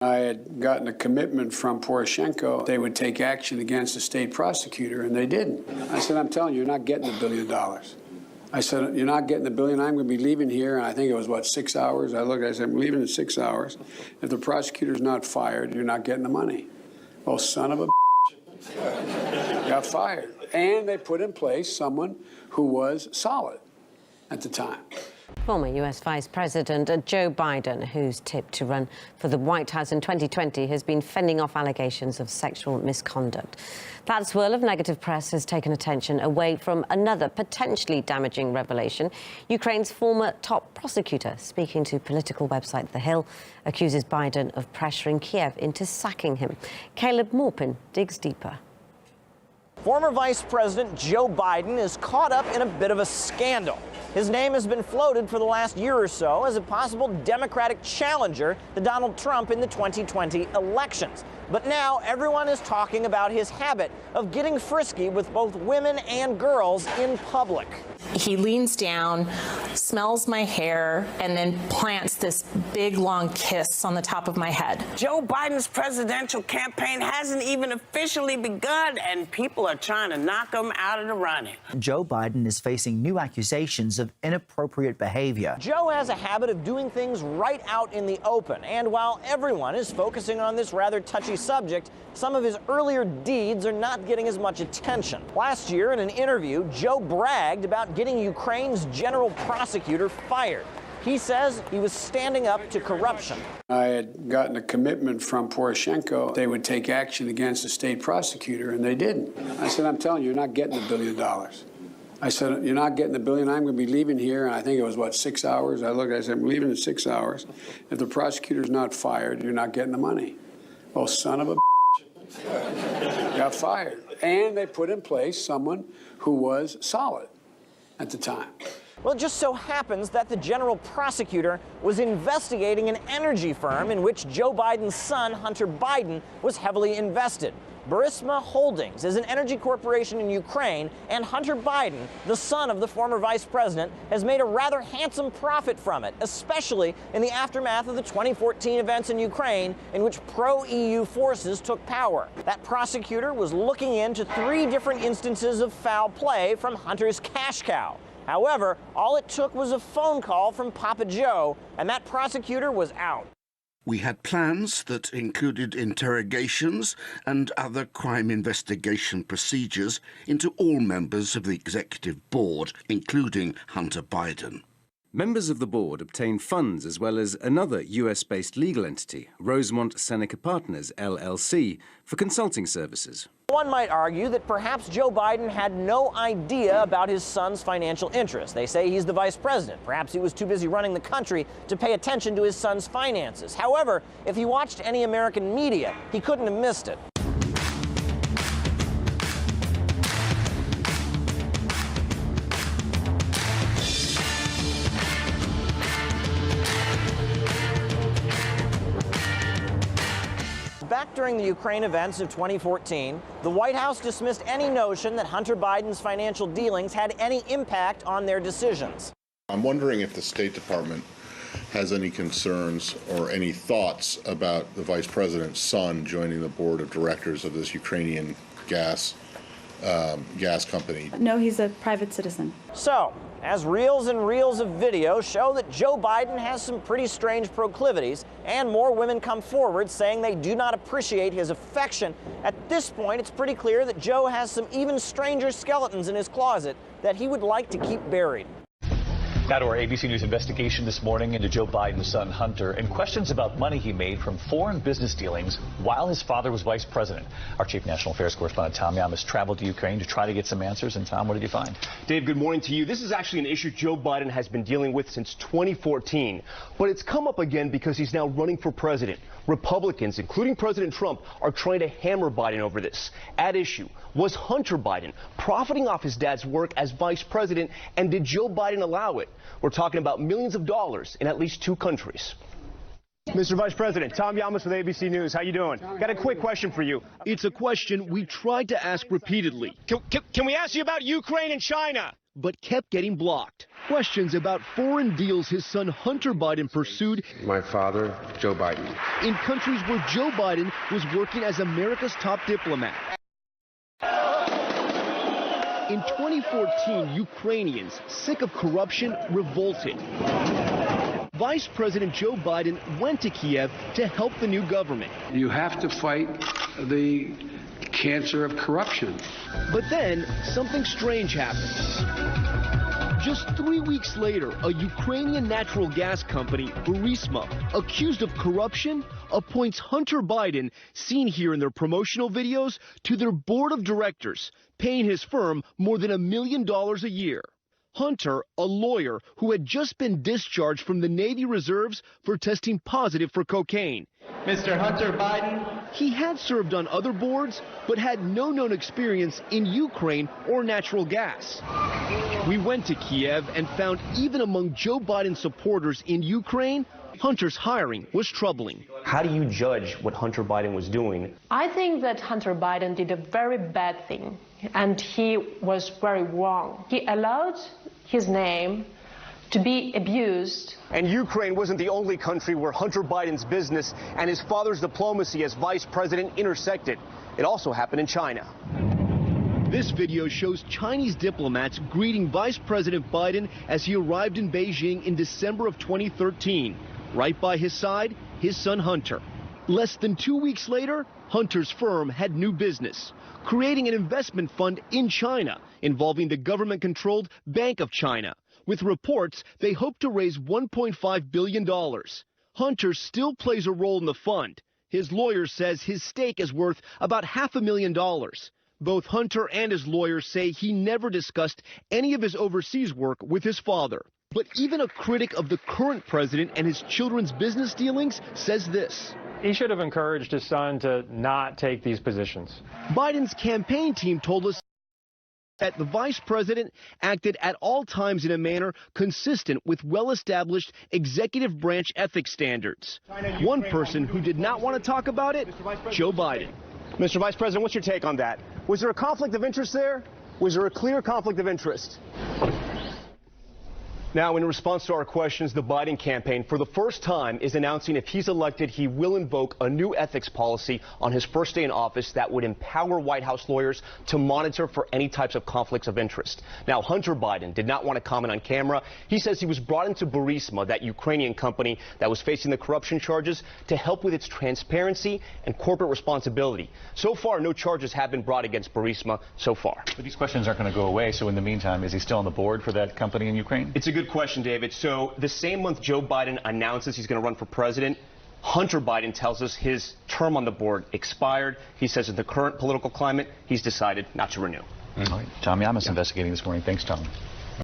I had gotten a commitment from Poroshenko they would take action against the state prosecutor, and they didn't. I said, I'm telling you, you're not getting the $1 billion. I said, you're not getting the $1 billion. I'm going to be leaving here, and I think it was, what, 6 hours? I looked, I said, I'm leaving in 6 hours. If the prosecutor's not fired, you're not getting the money. Oh, son of a got fired. And they put in place someone who was solid at the time. Former U.S. Vice President Joe Biden, who's tipped to run for the White House in 2020, has been fending off allegations of sexual misconduct. That swirl of negative press has taken attention away from another potentially damaging revelation. Ukraine's former top prosecutor, speaking to political website The Hill, accuses Biden of pressuring Kiev into sacking him. Caleb Maupin digs deeper. Former Vice President Joe Biden is caught up in a bit of a scandal. His name has been floated for the last year or so as a possible Democratic challenger to Donald Trump in the 2020 elections. But now everyone is talking about his habit of getting frisky with both women and girls in public. He leans down, smells my hair, and then plants this big, long kiss on the top of my head. Joe Biden's presidential campaign hasn't even officially begun, and people are trying to knock him out of the running. Joe Biden is facing new accusations of inappropriate behavior. Joe has a habit of doing things right out in the open, and while everyone is focusing on this rather touchy subject, some of his earlier deeds are not getting as much attention. Last year, in an interview, Joe bragged about getting Ukraine's general prosecutor fired. He says he was standing up to corruption. I had gotten a commitment from Poroshenko they would take action against the state prosecutor, and they didn't. I said, I'm telling you, you're not getting the $1 billion. I said, you're not getting the $1 billion. I'm going to be leaving here, and I think it was, what, 6 hours? I looked, I said, I'm leaving in 6 hours. If the prosecutor's not fired, you're not getting the money. Oh, son of a got fired. And they put in place someone who was solid at the time. Well, it just so happens that the general prosecutor was investigating an energy firm in which Joe Biden's son, Hunter Biden, was heavily invested. Burisma Holdings is an energy corporation in Ukraine, and Hunter Biden, the son of the former vice president, has made a rather handsome profit from it, especially in the aftermath of the 2014 events in Ukraine in which pro-EU forces took power. That prosecutor was looking into 3 different instances of foul play from Hunter's cash cow. However, all it took was a phone call from Papa Joe, and that prosecutor was out. We had plans that included interrogations and other crime investigation procedures into all members of the executive board, including Hunter Biden. Members of the board obtained funds as well as another US-based legal entity, Rosemont Seneca Partners, LLC, for consulting services. One might argue that perhaps Joe Biden had no idea about his son's financial interests. They say he's the vice president. Perhaps he was too busy running the country to pay attention to his son's finances. However, if he watched any American media, he couldn't have missed it. Back during the Ukraine events of 2014, the White House dismissed any notion that Hunter Biden's financial dealings had any impact on their decisions. I'm wondering if the State Department has any concerns or any thoughts about the Vice President's son joining the board of directors of this Ukrainian gas company. No, he's a private citizen. So, as reels and reels of video show that Joe Biden has some pretty strange proclivities, and more women come forward saying they do not appreciate his affection, at this point it's pretty clear that Joe has some even stranger skeletons in his closet that he would like to keep buried. Now to our ABC News investigation this morning into Joe Biden's son, Hunter, and questions about money he made from foreign business dealings while his father was vice president. Our chief national affairs correspondent, Tom Yamas, traveled to Ukraine to try to get some answers. And, Tom, what did you find? Dave, good morning to you. This is actually an issue Joe Biden has been dealing with since 2014. But it's come up again because he's now running for president. Republicans, including President Trump, are trying to hammer Biden over this. At issue, was Hunter Biden profiting off his dad's work as vice president, and did Joe Biden allow it? We're talking about millions of dollars in at least 2 countries. Mr. Vice President, Tom Yamas with ABC News. How you doing? Got a quick question for you. It's a question we tried to ask repeatedly. Can we ask you about Ukraine and China? But kept getting blocked. questions about foreign deals his son Hunter Biden pursued. My father, Joe Biden. In countries where Joe Biden was working as America's top diplomat. In 2014, Ukrainians, sick of corruption, revolted. Vice President Joe Biden went to Kiev to help the new government. You have to fight the cancer of corruption. But then, something strange happened. Just 3 weeks later, a Ukrainian natural gas company, Burisma, accused of corruption, appoints Hunter Biden, seen here in their promotional videos, to their board of directors, paying his firm more than $1 million a year. Hunter, a lawyer who had just been discharged from the Navy Reserves for testing positive for cocaine. Mr. Hunter Biden. He had served on other boards, but had no known experience in Ukraine or natural gas. We went to Kiev and found even among Joe Biden supporters in Ukraine, Hunter's hiring was troubling. How do you judge what Hunter Biden was doing? I think that Hunter Biden did a very bad thing, and he was very wrong. He allowed his name to be abused. And Ukraine wasn't the only country where Hunter Biden's business and his father's diplomacy as vice president intersected. It also happened in China. This video shows Chinese diplomats greeting Vice President Biden as he arrived in Beijing in December of 2013. Right by his side, his son Hunter. Less than 2 weeks later, Hunter's firm had new business, creating an investment fund in China involving the government-controlled Bank of China. With reports, they hope to raise $1.5 billion. Hunter still plays a role in the fund. His lawyer says his stake is worth about $500,000. Both Hunter and his lawyer say he never discussed any of his overseas work with his father. But even a critic of the current president and his children's business dealings says this. He should have encouraged his son to not take these positions. Biden's campaign team told us that the vice president acted at all times in a manner consistent with well-established executive branch ethics standards. One person who did not want to talk about it, Joe Biden. Mr. Vice President, what's your take on that? Was there a conflict of interest there? Was there a clear conflict of interest? Now, in response to our questions, the Biden campaign, for the first time, is announcing if he's elected, he will invoke a new ethics policy on his first day in office that would empower White House lawyers to monitor for any types of conflicts of interest. Now, Hunter Biden did not want to comment on camera. He says he was brought into Burisma, that Ukrainian company that was facing the corruption charges, to help with its transparency and corporate responsibility. So far, no charges have been brought against Burisma so far. But these questions aren't going to go away, so in the meantime, is he still on the board for that company in Ukraine? It's a good question, David. So the same month Joe Biden announces he's going to run for president, Hunter Biden tells us his term on the board expired. He says in the current political climate, he's decided not to renew. All right. Tom Yamas investigating this morning. Thanks, Tom.